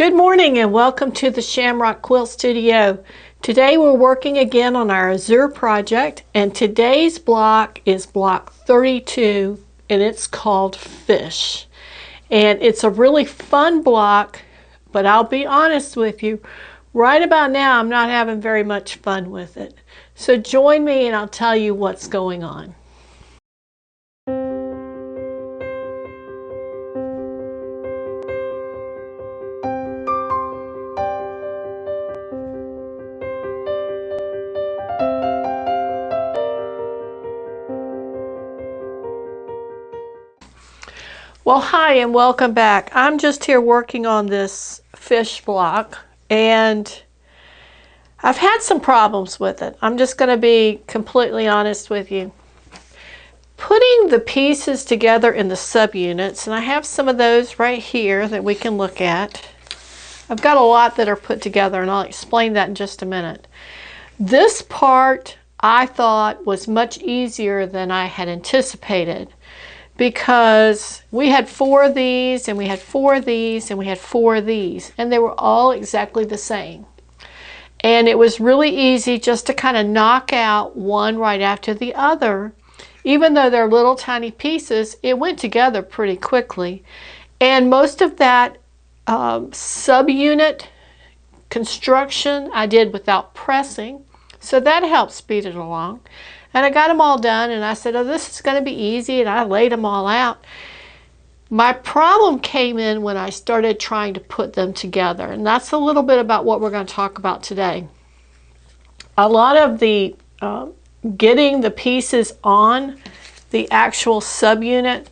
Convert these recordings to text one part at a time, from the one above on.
Good morning and welcome to the Shamrock Quilt Studio. Today we're working again on our Azure project, and today's block is block 32 and it's called Fish. And it's a really fun block, but I'll be honest with you, right about now I'm not having very much fun with it. So join me and I'll tell you what's going on. Well, hi and welcome back. I'm just here working on this fish block and I've had some problems with it. I'm just going to be completely honest with you. Putting the pieces together in the subunits, and I have some of those right here that we can look at. I've got a lot that are put together and I'll explain that in just a minute. This part I thought was much easier than I had anticipated, because we had 4 of these and we had 4 of these and we had 4 of these, and they were all exactly the same. And it was really easy just to kind of knock out one right after the other. Even though they're little tiny pieces, it went together pretty quickly. And most of that subunit construction I did without pressing, so that helped speed it along. And I got them all done and I said, oh, this is going to be easy, and I laid them all out. My problem came in when I started trying to put them together, and that's a little bit about what we're going to talk about today. A lot of the getting the pieces on the actual subunit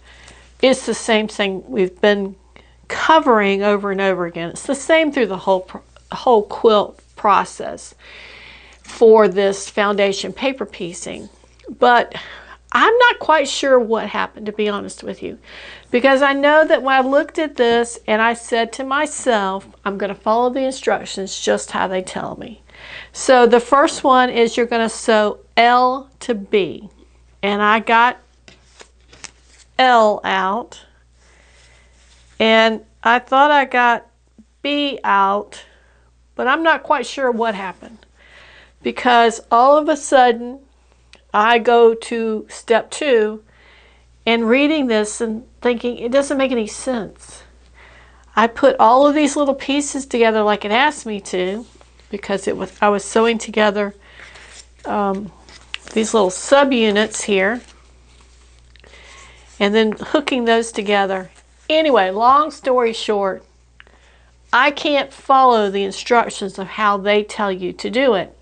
is the same thing we've been covering over and over again. It's the same through the whole quilt process for this foundation paper piecing. But I'm not quite sure what happened, to be honest with you, because I know that when I looked at this and I said to myself, I'm going to follow the instructions just how they tell me. So the first one is you're going to sew L to B, and I got L out and I thought I got B out, but I'm not quite sure what happened, because all of a sudden I go to step 2 and reading this and thinking it doesn't make any sense. I put all of these little pieces together like it asked me to, because I was sewing together these little subunits here and then hooking those together. Anyway, long story short, I can't follow the instructions of how they tell you to do it.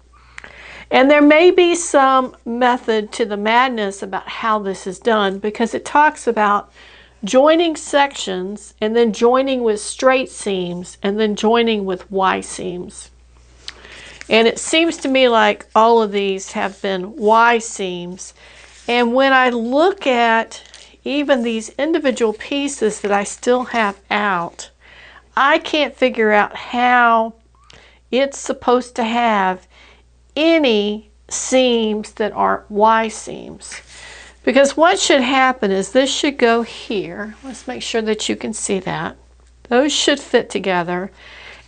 And there may be some method to the madness about how this is done, because it talks about joining sections and then joining with straight seams and then joining with Y seams. And it seems to me like all of these have been Y seams. And when I look at even these individual pieces that I still have out, I can't figure out how it's supposed to have any seams that aren't Y seams. Because what should happen is this should go here. Let's make sure that you can see that. Those should fit together.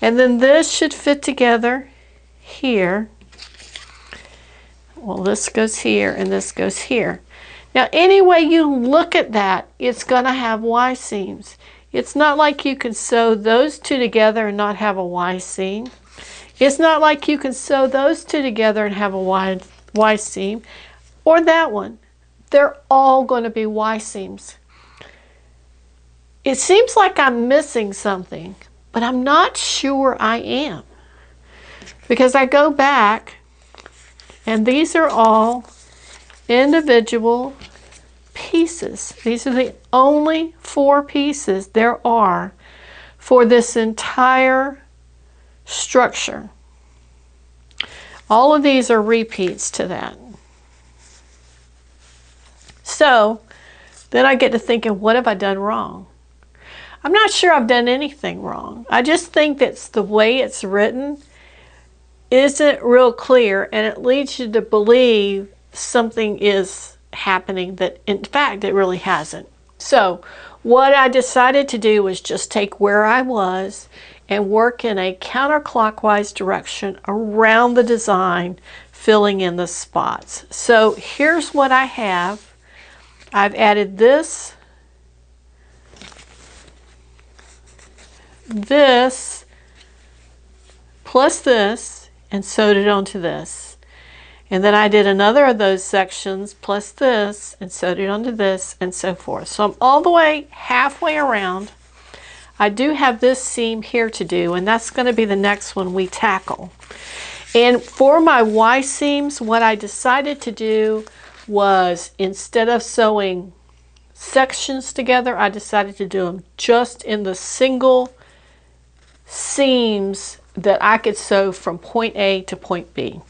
And then this should fit together here. Well, this goes here and this goes here. Now, any way you look at that, it's going to have Y seams. It's not like you can sew those two together and not have a Y seam. It's not like you can sew those two together and have a Y seam, or that one. They're all going to be Y seams. It seems like I'm missing something, but I'm not sure I am. Because I go back, and these are all individual pieces. These are the only 4 pieces there are for this entire structure. All of these are repeats to that. So then I get to thinking, what have I done wrong? I'm not sure I've done anything wrong. I just think that's the way it's written isn't real clear, and it leads you to believe something is happening that in fact it really hasn't. So what I decided to do was just take where I was and work in a counterclockwise direction around the design, filling in the spots. So here's what I have. I've added this, this, plus this, and sewed it onto this. And then I did another of those sections plus this and sewed it onto this and so forth. So I'm all the way halfway around. I do have this seam here to do, and that's going to be the next one we tackle. And for my Y seams, what I decided to do was, instead of sewing sections together, I decided to do them just in the single seams that I could sew from point A to point B.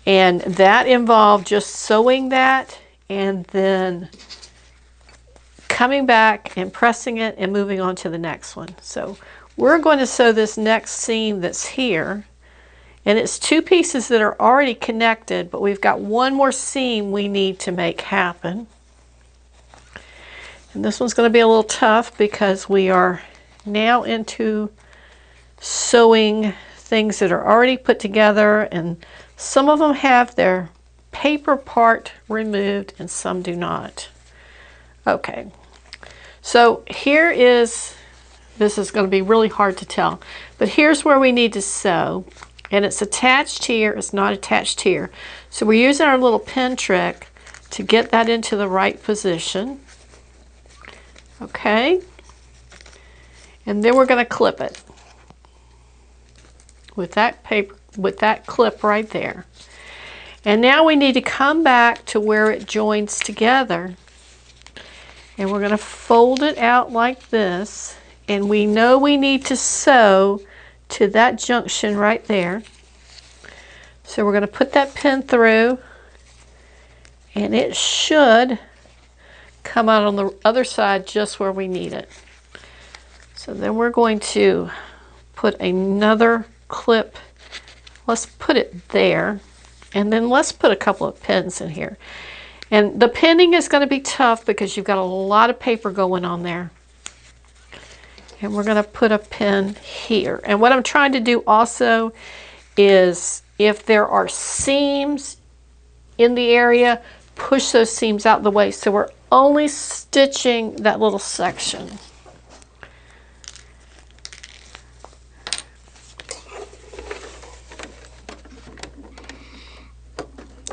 And that involved just sewing that and then coming back and pressing it and moving on to the next one. So we're going to sew this next seam that's here, and it's two pieces that are already connected, but we've got one more seam we need to make happen. And this one's going to be a little tough because we are now into sewing things that are already put together, and some of them have their paper part removed and some do not. Okay, so here is, this is going to be really hard to tell, but here's where we need to sew, and it's attached here, it's not attached here. So we're using our little pin trick to get that into the right position. Okay, and then we're going to clip it with that paper, with that clip right there. And now we need to come back to where it joins together, and we're going to fold it out like this, and we know we need to sew to that junction right there. So we're going to put that pin through, and it should come out on the other side just where we need it. So then we're going to put another clip. Let's put it there, and then let's put a couple of pins in here. And the pinning is going to be tough because you've got a lot of paper going on there. And we're going to put a pin here. And what I'm trying to do also is, if there are seams in the area, push those seams out the way so we're only stitching that little section.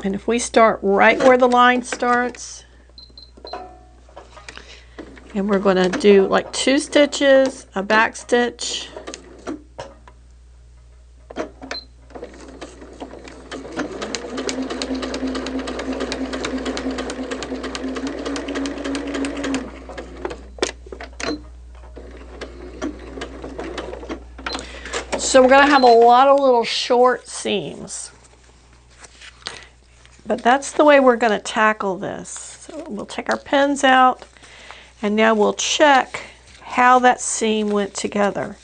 And if we start right where the line starts, and we're going to do like 2 stitches, a back stitch, so we're going to have a lot of little short seams. But that's the way we're going to tackle this. So we'll take our pins out, and now we'll check how that seam went together.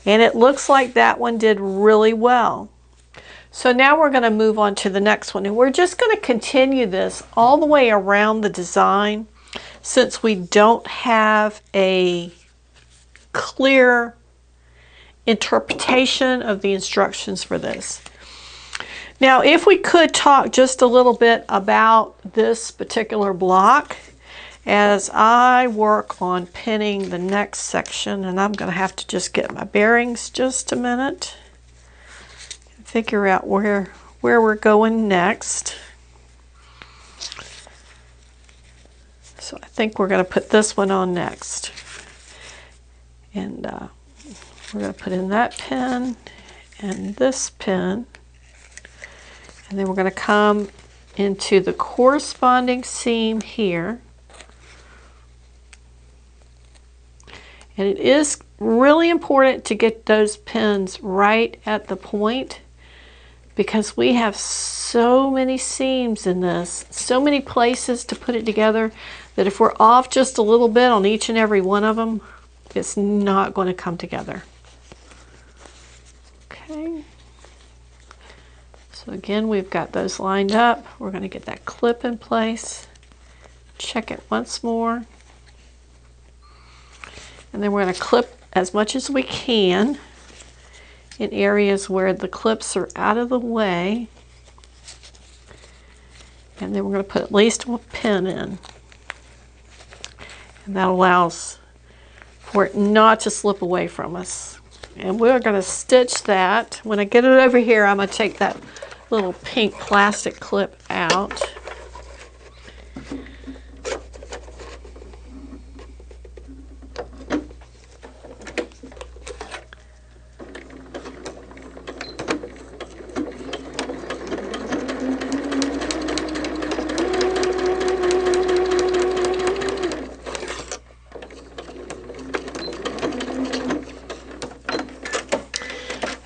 And it looks like that one did really well. So now we're going to move on to the next one. And we're just going to continue this all the way around the design, since we don't have a clear interpretation of the instructions for this. Now, if we could talk just a little bit about this particular block as I work on pinning the next section, and I'm going to have to just get my bearings just a minute and figure out where we're going next. So I think we're going to put this one on next. And we're going to put in that pin and this pin. And then we're going to come into the corresponding seam here. And it is really important to get those pins right at the point, because we have so many seams in this, so many places to put it together, that if we're off just a little bit on each and every one of them, it's not going to come together. Okay. So again, we've got those lined up. We're going to get that clip in place, check it once more, and then we're going to clip as much as we can in areas where the clips are out of the way. And then we're going to put at least a pin in. And that allows for it not to slip away from us. And we're going to stitch that. When I get it over here, I'm going to take that little pink plastic clip out.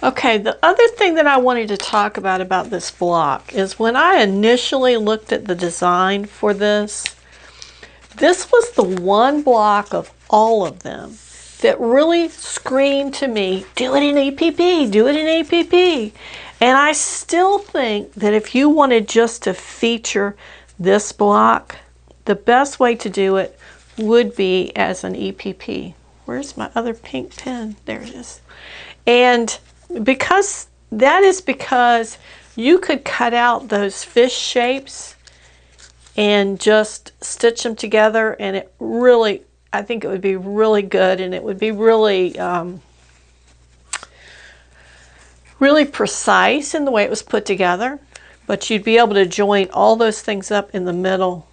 Okay, the other thing that I wanted to talk about this block is when I initially looked at the design for this was the one block of all of them that really screamed to me, do it in EPP, do it in EPP. And I still think that if you wanted just to feature this block, the best way to do it would be as an EPP. Where's my other pink pen? There it is. And because you could cut out those fish shapes and just stitch them together, and it really, I think it would be really good, and it would be really really precise in the way it was put together, but you'd be able to join all those things up in the middle,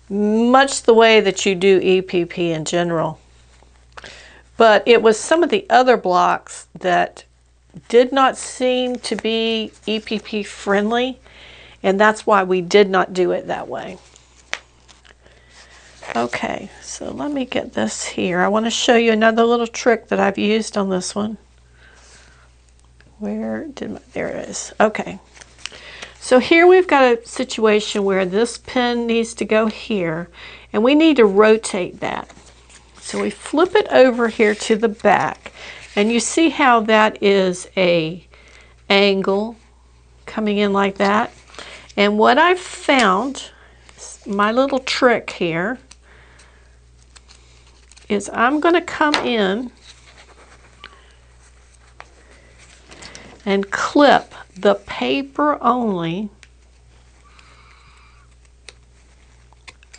much the way that you do EPP in general. But it was some of the other blocks that did not seem to be EPP friendly, and that's why we did not do it that way. Okay, so let me get this here. I want to show you another little trick that I've used on this one. There it is. Okay, so here we've got a situation where this pin needs to go here, and we need to rotate that. So we flip it over here to the back, and you see how that is a angle coming in like that. And what I've found, my little trick here, is I'm going to come in and clip the paper only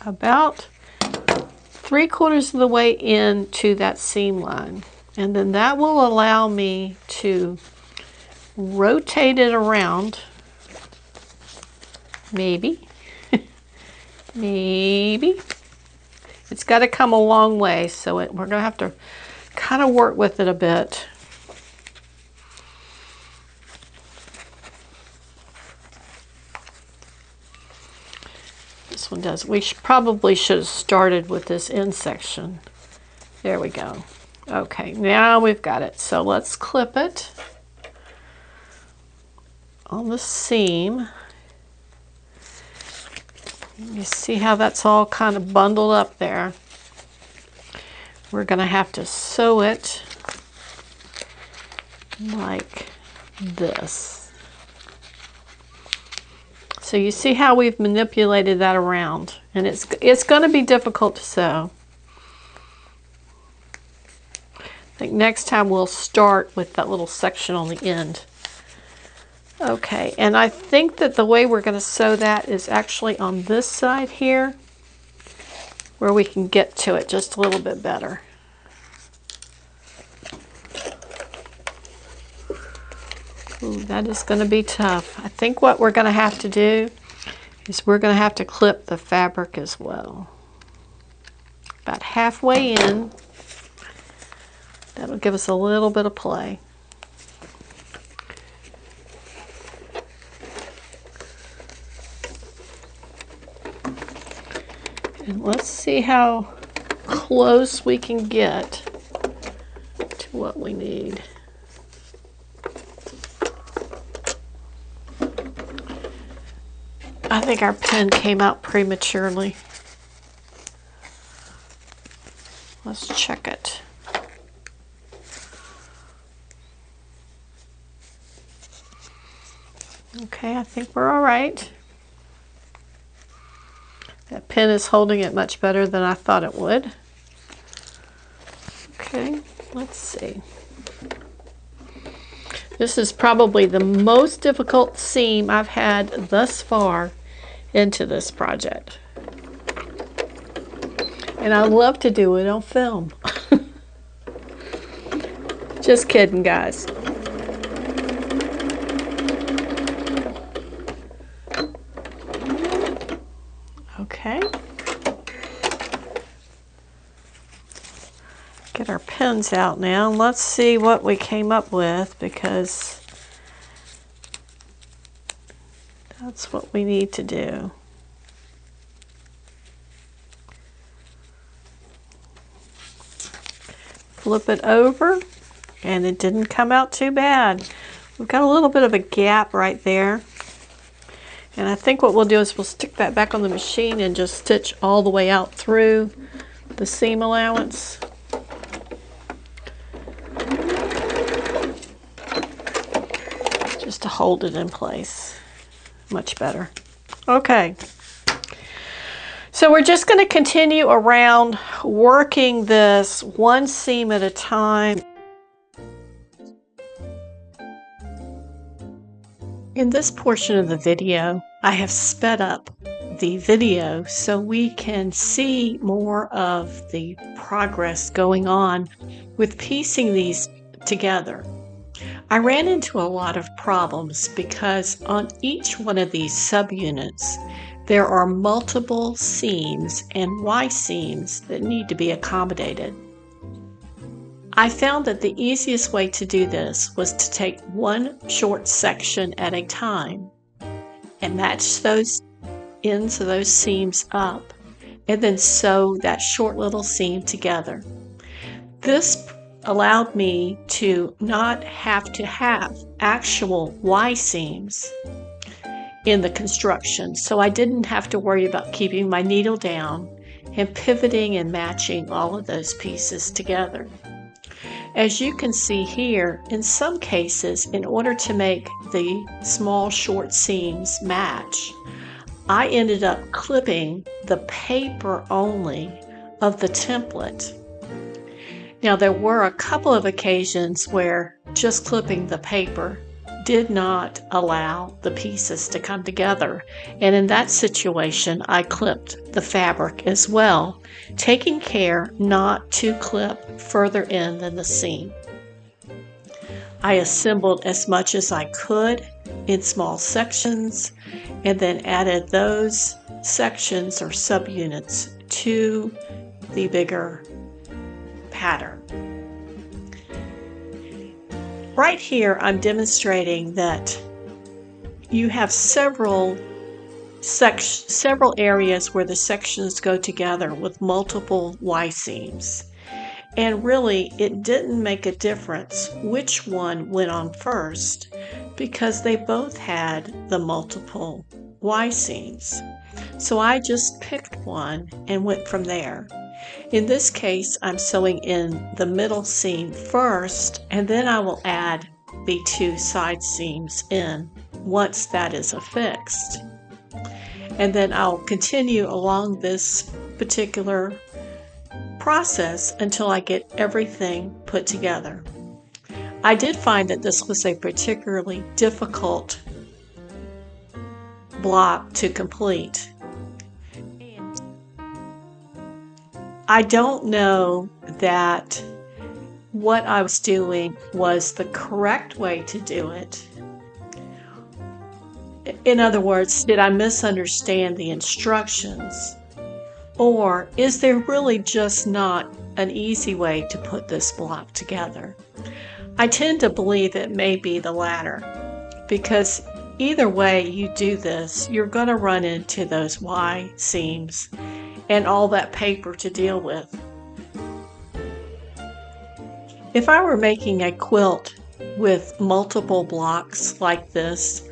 about 3/4 of the way into that seam line, and then that will allow me to rotate it around, maybe. Maybe. It's got to come a long way, so we're going to have to kind of work with it a bit. This one does. We probably should have started with this end section. There we go. Okay, now we've got it. So let's clip it on the seam. You see how that's all kind of bundled up there. We're going to have to sew it like this. So you see how we've manipulated that around, and it's going to be difficult to sew. I think next time we'll start with that little section on the end. Okay, and I think that the way we're going to sew that is actually on this side here, where we can get to it just a little bit better. Ooh, that is going to be tough. I think what we're going to have to do is we're going to have to clip the fabric as well. About halfway in. That'll give us a little bit of play. And let's see how close we can get to what we need. I think our pen came out prematurely. Let's check it. Okay, I think we're all right. That pen is holding it much better than I thought it would. Okay. see. This is probably the most difficult seam I've had thus far into this project. And I love to do it on film. Just kidding, guys. Okay. Get our pens out now. Let's see what we came up with, because that's what we need to do. Flip it over, and it didn't come out too bad. We've got a little bit of a gap right there. And I think what we'll do is we'll stick that back on the machine and just stitch all the way out through the seam allowance. Just to hold it in place. Much better. Okay. So we're just going to continue around working this one seam at a time. In this portion of the video, I have sped up the video so we can see more of the progress going on with piecing these together. I ran into a lot of problems because on each one of these subunits, there are multiple seams and Y seams that need to be accommodated. I found that the easiest way to do this was to take one short section at a time and match those ends of those seams up and then sew that short little seam together. This allowed me to not have to have actual Y seams in the construction, so I didn't have to worry about keeping my needle down and pivoting and matching all of those pieces together. As you can see here, in some cases, in order to make the small short seams match, I ended up clipping the paper only of the template. Now, there were a couple of occasions where just clipping the paper did not allow the pieces to come together, and in that situation I clipped the fabric as well, taking care not to clip further in than the seam. I assembled as much as I could in small sections and then added those sections or subunits to the bigger pattern. Right here, I'm demonstrating that you have several areas where the sections go together with multiple Y seams. And really, it didn't make a difference which one went on first because they both had the multiple Y seams. So I just picked one and went from there. In this case, I'm sewing in the middle seam first, and then I will add the two side seams in once that is affixed. And then I'll continue along this particular process until I get everything put together. I did find that this was a particularly difficult block to complete. I don't know that what I was doing was the correct way to do it. In other words, did I misunderstand the instructions? Or is there really just not an easy way to put this block together? I tend to believe it may be the latter, because either way you do this, you're going to run into those Y seams and all that paper to deal with. If I were making a quilt with multiple blocks like this,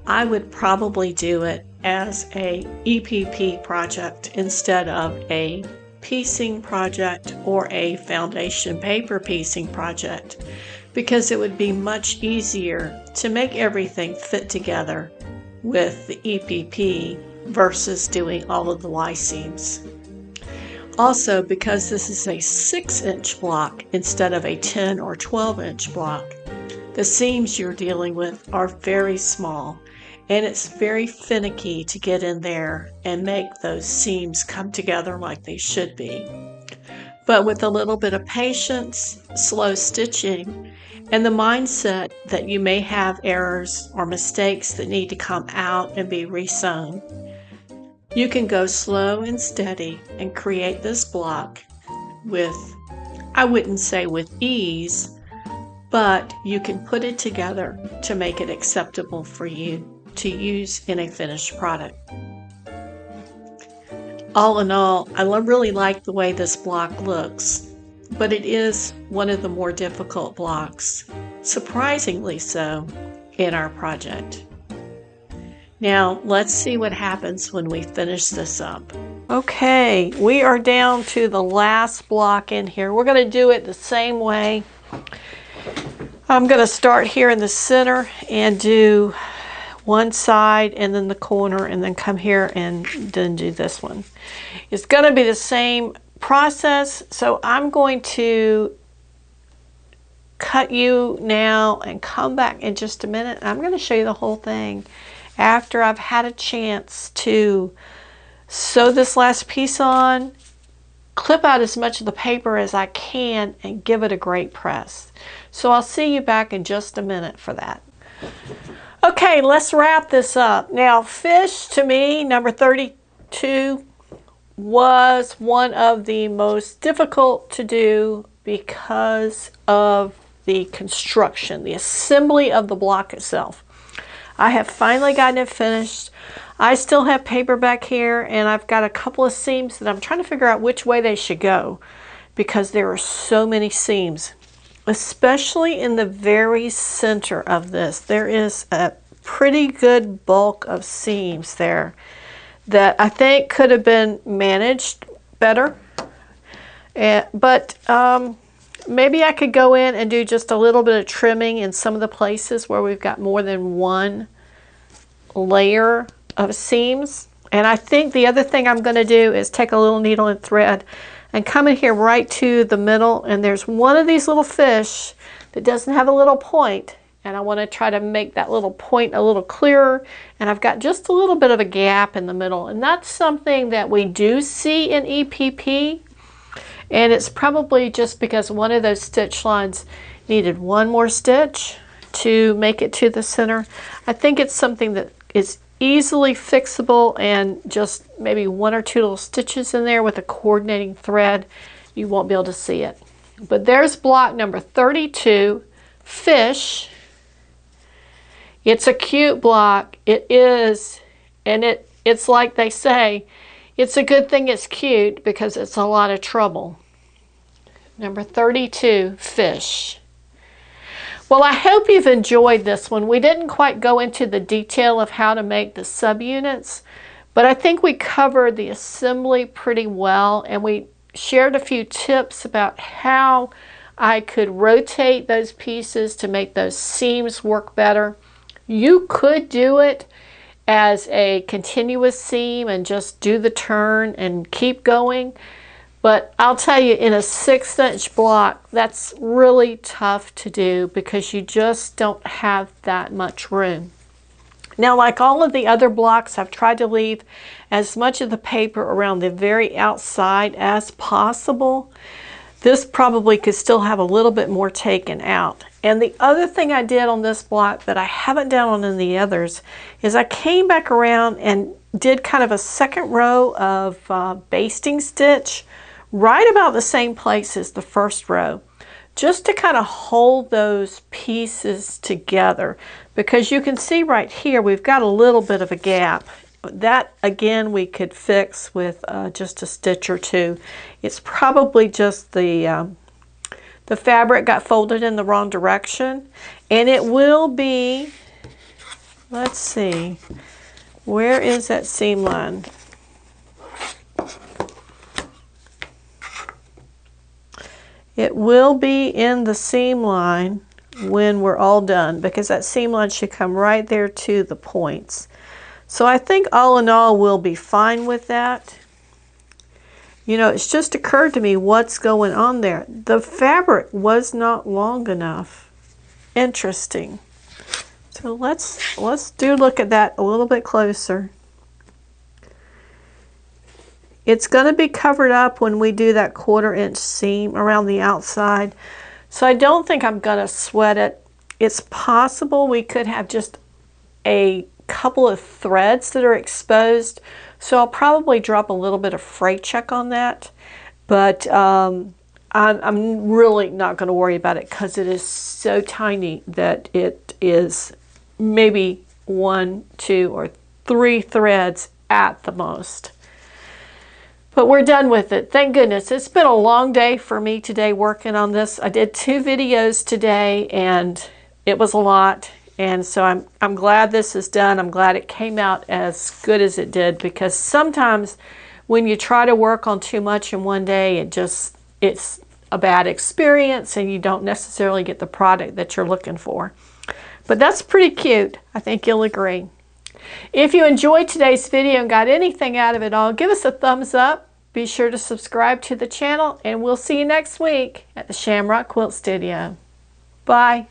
I would probably do it as a EPP project instead of a piecing project or a foundation paper piecing project, because it would be much easier to make everything fit together with the EPP versus doing all of the Y seams. Also, because this is a 6-inch block instead of a 10 or 12-inch block, the seams you're dealing with are very small, and it's very finicky to get in there and make those seams come together like they should be. But with a little bit of patience, slow stitching, and the mindset that you may have errors or mistakes that need to come out and be resewn, you can go slow and steady and create this block with, I wouldn't say with ease, but you can put it together to make it acceptable for you to use in a finished product. All in all, I really like the way this block looks, but it is one of the more difficult blocks, surprisingly so, in our project. Now, let's see what happens when we finish this up. Okay, we are down to the last block in here. We're going to do it the same way. I'm going to start here in the center and do one side and then the corner, and then come here and then do this one. It's going to be the same process, so I'm going to cut you now and come back in just a minute. I'm going to show you the whole thing after I've had a chance to sew this last piece on, clip out as much of the paper as I can, and give it a great press. So I'll see you back in just a minute for that. Okay, let's wrap this up. Now, fish to me, number 32, was one of the most difficult to do because of the construction, the assembly of the block itself. I have finally gotten it finished. I still have paper back here, and I've got a couple of seams that I'm trying to figure out which way they should go because there are so many seams, especially in the very center of this. There is a pretty good bulk of seams there that I think could have been managed better. But maybe I could go in and do just a little bit of trimming in some of the places where we've got more than one layer of seams. And I think the other thing I'm going to do is take a little needle and thread and come in here right to the middle, and there's one of these little fish that doesn't have a little point, and I want to try to make that little point a little clearer, and I've got just a little bit of a gap in the middle, and that's something that we do see in EPP. And it's probably just because one of those stitch lines needed one more stitch to make it to the center. I think it's something that is easily fixable, and just maybe one or two little stitches in there with a coordinating thread, you won't be able to see it. But there's block number 32, fish. It's a cute block. It is, and it's like they say, it's a good thing it's cute because it's a lot of trouble. Number 32, fish. Well, I hope you've enjoyed this one. We didn't quite go into the detail of how to make the subunits, but I think we covered the assembly pretty well, and we shared a few tips about how I could rotate those pieces to make those seams work better. You could do it as a continuous seam and just do the turn and keep going. But I'll tell you, in a 6-inch block, that's really tough to do because you just don't have that much room. Now, like all of the other blocks, I've tried to leave as much of the paper around the very outside as possible. This probably could still have a little bit more taken out. And the other thing I did on this block that I haven't done on any of the others is I came back around and did kind of a second row of basting stitch right about the same place as the first row, just to kind of hold those pieces together, because you can see right here we've got a little bit of a gap. That again we could fix with just a stitch or two. It's probably just the fabric got folded in the wrong direction, and it will be, let's see, where is that seam line? It will be in the seam line when we're all done, because that seam line should come right there to the points. So I think all in all we'll be fine with that. You know, it's just occurred to me what's going on there. The fabric was not long enough. Interesting. So let's look at that a little bit closer. It's going to be covered up when we do that 1/4 inch seam around the outside. So I don't think I'm going to sweat it. It's possible we could have just a couple of threads that are exposed. So I'll probably drop a little bit of freight check on that. But I'm really not going to worry about it because it is so tiny that it is maybe 1, 2, or 3 threads at the most. But we're done with it. Thank goodness. It's been a long day for me today working on this. I did 2 videos today and it was a lot. And so I'm glad this is done. I'm glad it came out as good as it did, because sometimes when you try to work on too much in one day, it's a bad experience and you don't necessarily get the product that you're looking for. But that's pretty cute. I think you'll agree. If you enjoyed today's video and got anything out of it all, give us a thumbs up. Be sure to subscribe to the channel, and we'll see you next week at the Shamrock Quilt Studio. Bye.